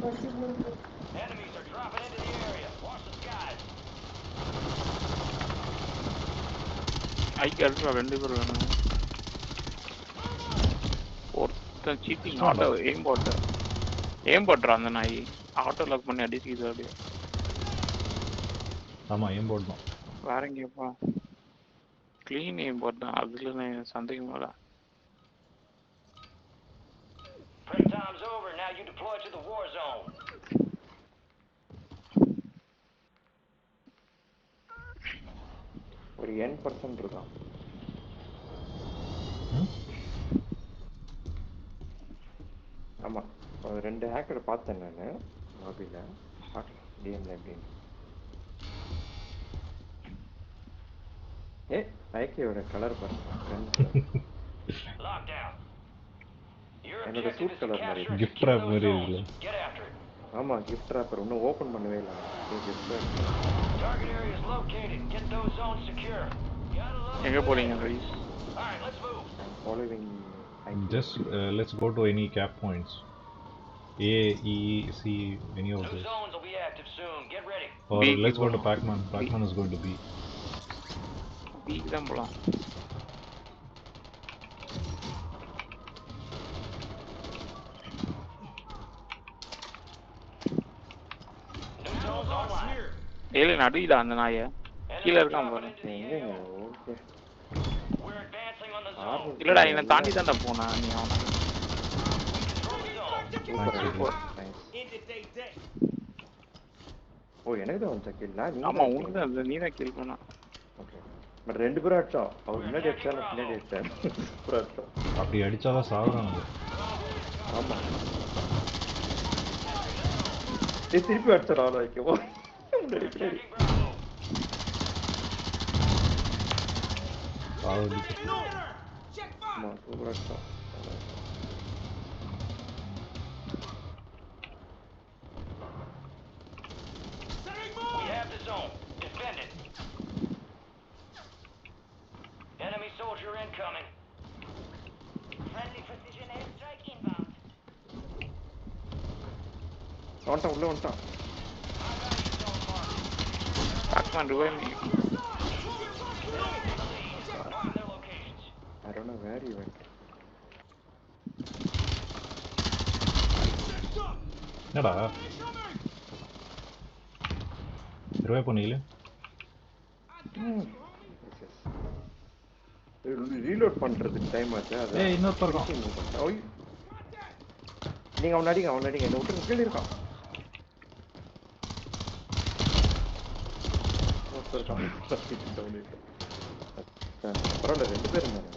Enemies are dropping into the area. Watch the skies. I character 2 பேர் வேணும். ஒருத்தன் seating auto aim போட்டுறான் அந்த நாய். ஆட்டோ லாக் பண்ணி அடிச்சுக்கிது அப்படியே. ஆமா எய்ம் போட் தான். வேற எங்கேப்பா க்ளீன் எய்ம் போட் தான். அதுல சந்தேகம் இல்லை. Prep time's over. Now you deploy to the war zone. ஒரு N% இருக்கான். ஆமா ஒரு 2 ஹேக்கர் பார்த்தேன் நான் லாபில. பார்க்கலாம் கேம்ல எப்படின்னு. ஐக்கியோட கலர் பாருங்க. Lockdown. Your என்னோட objective shoot is to colour மாதிரி capture gift wrap மாதிரி zones. இருக்குல்ல. Get after it. ஆமா கிஃப்ட் ராப்பர் இன்னும் ஓபன் பண்ணவே இல்லை. Target area is located. Get those zones secure. Gotta love எங்க it. போறீங்க rice? All right, let's move. Following Just let's go to any cap points. A, E, C, any of New those. zones will be active soon. Get ready. Or B let's go to போலாம். Pac-Man. Pac-Man is going to B. பீக்கு தான் போலாம். New zones online. Alien அடிக்குதா அந்த நாயை? கீழே இருக்கான் பாரு. Okay We're advancing on the zone. இல்லடா என்னை தாண்டி தான்டா போனா நீ அவனை. Control the zone. சூப்பர். ஓ எனக்கு தான் வந்து கில் நான் ஆமா உனக்கு தான் நீ தான் கில் பண்ணா. ஓகே பட் ரெண்டு பேரும் அடிச்சோம். அவர் முன்னாடி அடிச்சா நான் பின்னாடி அடிச்சேன். சூப்பரா அடிச்சோம். அப்படி அடிச்சாதான் சாகுறாங்க. ஆமா திருப்பி அடிச்சா ஆள வைக்கவோ முன்னாடி பின்னாடி சாகுது. ஆமா சூப்பரா அடிச்சோம். We have the zone. Defend it. Enemy soldier incoming. Friendly precision airstrike inbound. வந்துட்டான் உள்ள வந்துட்டான். High value zone marked. Pacman revive me. Mark their locations. I don't know where he went. என்னடா ரிவைவ் பண்ணீங்களே? ரீலோட் பண்றதுக்கு time ஆச்சு. அது ஏய் இன்னொருத்தர் இருக்கான். ஓய் நீங்க அவன் அடிங்க என்ன விட்டு கீழே இருக்கான். பரவாயில்ல 2 பேர் இருந்தாங்க.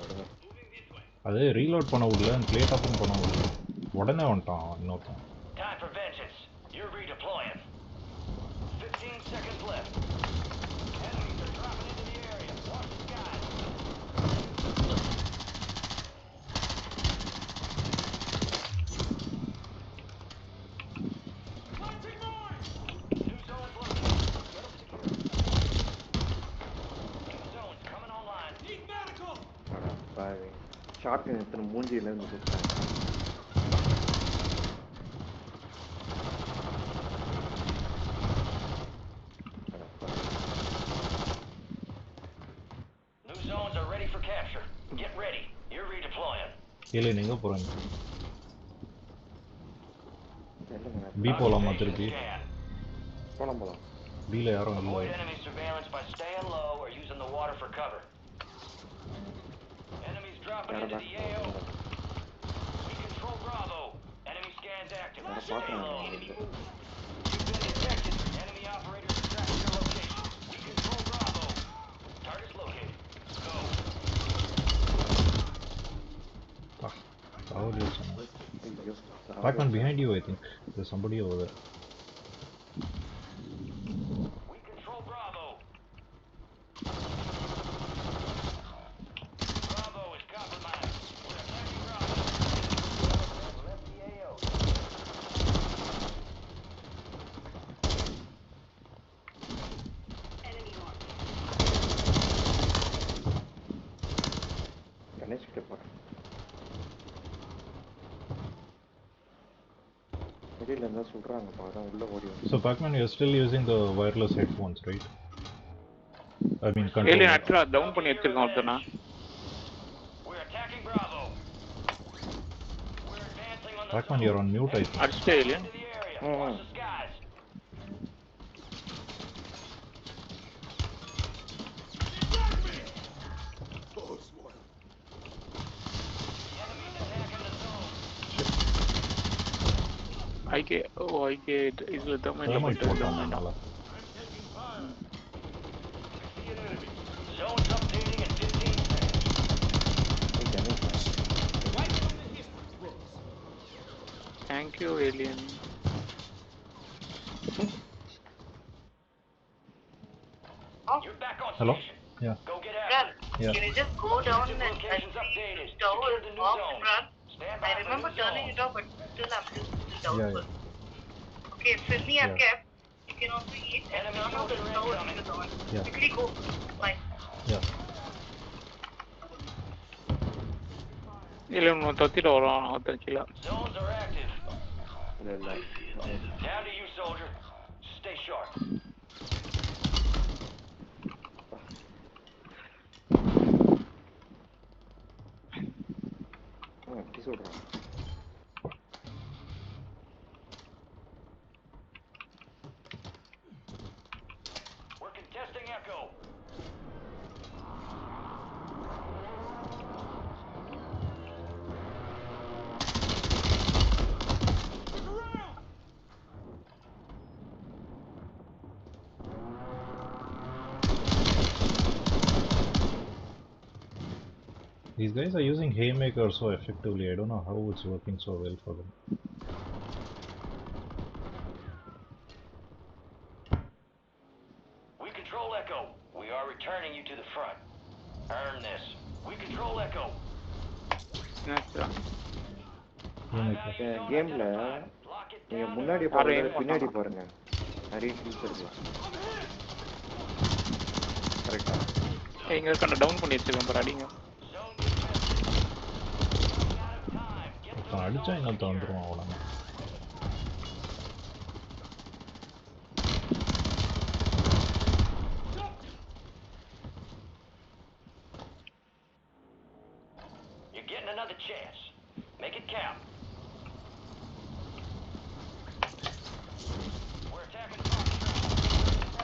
அது ரீலோட் பண்ண விடல, பிளே டாப்பும் பண்ண விடல. உடனே வந்துட்டான் இன்னொருத்தன். Time for vengeance. You're redeploying. 15 seconds left. Enemies are dropping into the area. Watch the skies. New zones located. Get them secure. New zones coming online. Need medical. Short எத்தனை மூஞ்சியில இருந்து கொடுத்தாங்க. New zones are ready for capture. Get ready. You're redeploying. கீழே நீங்க போறாங்க. B போலாமா திருப்பி? போலாம் பில யாரும் இல்லை. Avoid enemy surveillance by staying low or using the water for cover. Enemies dropping into the AO. We control Bravo. Enemy scans active. Stay low. You've been detected. Enemy operators are tracking your location. We control Bravo. Target's located. Go. Pac-Man behind you, I think. There's somebody over there. We control Bravo. Bravo is compromised. We're attacking Bravo. Left the AO. Enemy marked. Ganesh கிட்ட போறேன். வெளியில இருந்தா சொல்றாங்கப்பா, அதான் உள்ள ஓடி வந்து. So Pacman, you're still using the wireless headphones, right? I mean alien controller. ஆக்சுவலா down பண்ணி வச்சிருக்கான் ஒருத்தனா. We're attacking Bravo. We're advancing on the Pacman, you're on mute, I think. அடிச்சிட்டே alien. into the area. Watch the skies. The enemy's attacking the zone. ஐகே இதுல டொமைன்ல Thermite போட்டு போட்டான் domain. நல்லா. Zone's updating in 15 seconds. Thank you alien. You're back on Hello? station. Yeah. Go get Run. after it. Yeah. Can you just go down and Location's see updated. the tower Secure the new off zone. and run? Stand I by for remember new turning zone. it off, but still I'm just Yeah, doubtful. yeah. Okay, fill me Yeah. a cap. You can also eat and Enemy turn off the soldier tower incoming. to the zone. Yeah. Quickly go. Bye. Yeah. Alien தொத்திட்டு வரும் ஒருத்தன் கீழே. Zones are active. இல்ல இல்ல. Down to you, soldier. Stay sharp. அப்படி சொல்றான். We're contesting Echo. These guys are using Haymaker so effectively. I don't know how it's working so well for them. We control Echo. We are returning you to the front. Earn this. We control Echo. Haymaker. கேம்ல Lock it நீங்க down. முன்னாடி யாரும் பாருங்க, aim பின்னாடி பண்ணானா? பாருங்க. நிறைய kills இருக்கு. கரெக்டா? இங்க இருக்க டவுன் பண்ணி வச்சிருக்கேன் பாரு அடிங்க. Zone contested. Running out of time. Get அவன் those அடிச்சா zones இன்னொருத்த secured. வந்துருவான் அவ்வளோதான். You're getting another chance. Make it count. We're attacking fire.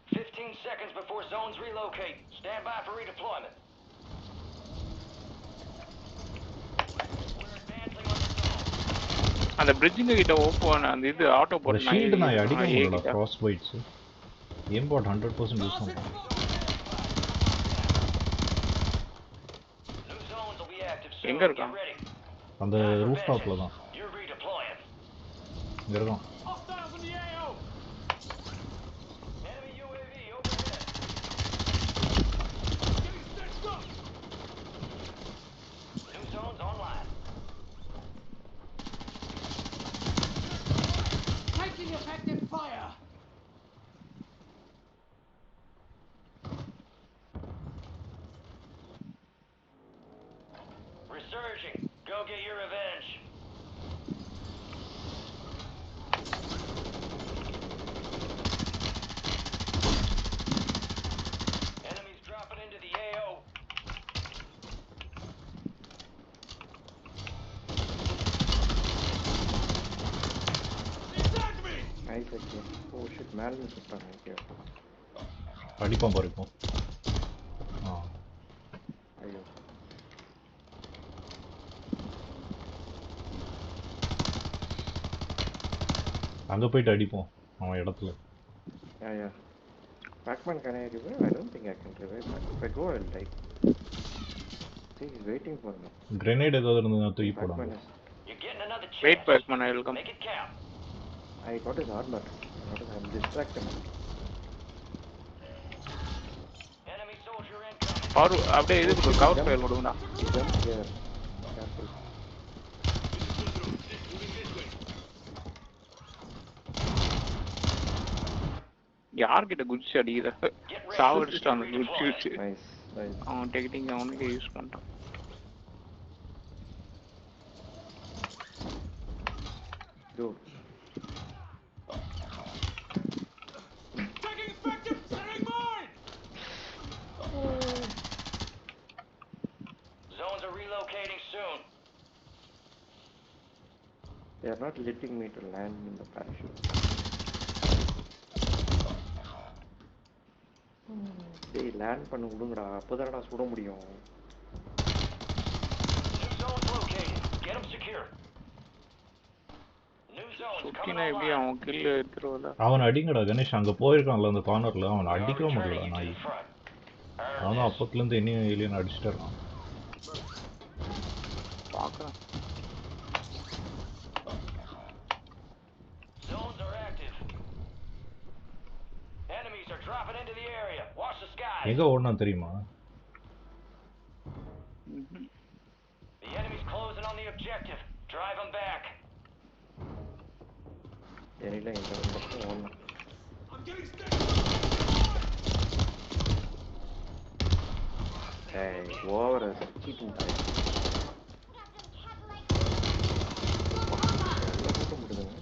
15 seconds before zones relocate. Stand by for redeployment. We're advancing on the zone. அந்த பிரிட்ஜிங்க கிட்ட open அந்த இது auto அந்த போட்டு ஷீல்டு நான் அடிக்க ஏ முடியல. கிட்ட. Frost bites. ஏம்பாட் 100% யூஸ் பண்ணுறேன். New zones will be active soon. எங்க இருக்கான்? Get ready. அந்த Time for ரூஃப் டாப்ல vengeance. தான். You're redeploying. இங்க இருக்கான். Enemy UAV overhead. New zones online. Taking effective fire! Resurging. Go get your revenge. Enemies dropping into the AO. Nice ஆச்சு. Oh shit, மேல இருந்து சுட்டாங்க. ஓகே. அடிப்பான் பாரு இப்போ. ஆ. ஐயோ. அங்க போயிட்டு அடிப்போம் அவன் இடத்துல. Yeah, yeah. Pacman, can I revive? I don't think I can revive. If I go, I'll die. See, he's waiting for me. Grenade ஏதாவது இருந்ததுன்னா தூக்கி Pacman போடாங்க. You're getting another wait chance. Back பண்ண welcome. Make it count. I got his armor. I'm distracted. Enemy soldier incoming. Power அப்படியே இது கொடுங்க cover fire கொடுங்கடா. He jumped here. Careful. யார்கிட்ட குதிச்சு அடிக்கிற? Get ready. சாவடிச்சிட்டான் அந்த வச்சு நைஸ் நைஸ். அவன் டெக்னிக் அவனுக்கே யூஸ் பண்ணிட்டான். Dude. Taking effective! Setting mine! Zones are relocating soon. They are not letting me to land in the parachute. டேய் லேண்ட் பண்ண விடுங்கடா, அப்போதானடா சுட முடியும். New zones located. Get them secure. New zones coming சுத்தினா எப்படி online. அவன் kill எடுத்துருவல. அவன் அடிங்கடா கணேஷ், அங்கே போயிருக்கான்ல அந்த கார்னரில், அவனை We are அடிக்கவும் returning முடியல you to நாய். the front. Earn அவன் this. அப்பத்துலேருந்து என்ன ஏலியன் அடிச்சுட்டு இருக்கான். பார்க்குறான். Zones are active. Enemies are dropping into the area. Watch the skies. எங்கே ஓடனான் தெரியுமா? The enemy's closing on the objective. Drive them back. தெரியல இந்த பக்கம் ஓடணும். I'm getting stacked! ஏய் ஓவர் சீட்டிங் டைம். எல்லாம் கூட்ட முடியுதுங்க.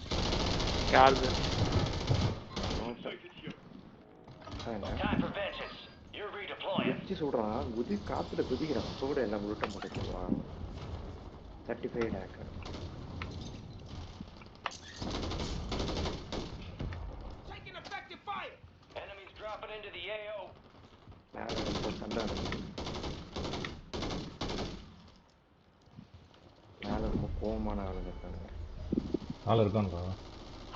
யாரு Time for vengeance. You're redeploying. வச்சு சொல்கிறான், காற்றுல குதிக்கிறான், அப்போ கூட எல்லாம் உருட்ட மாட்டேங்குவா. 35 hacker. Taking effective fire! Enemies dropping into the AO. மேலே ரொம்ப சண்டை நடக்குது. மேலே ரொம்ப கோவமான ஆளுங்க இருக்காங்க. ஆள் இருக்கான்டா.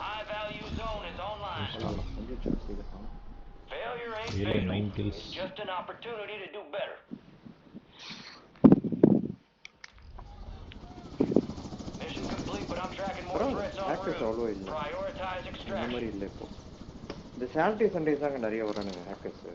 High value zone is online. கொஞ்சம் ஜாஸ்தி இருக்கான். Failure ain't Really fatal. 9 kills. It's just an opportunity to do better. Mission complete, but I'm tracking more பரவாயில்ல, threats en hackers route. அவ்வளோ இல்லை. Prioritize இந்த extraction. மாதிரி இல்லை இப்போ. இந்த சாட்டர்டே சண்டேஸ் தாங்க நிறைய வரானுங்க ஹேக்கர்ஸு.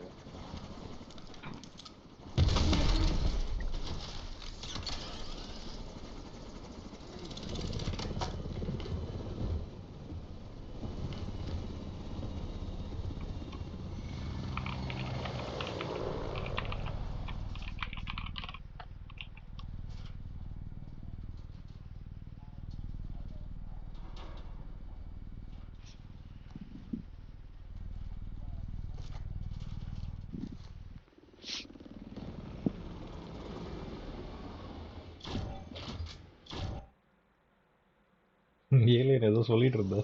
ஏலியன் ஏதோ சொல்லிட்டு இருந்தா.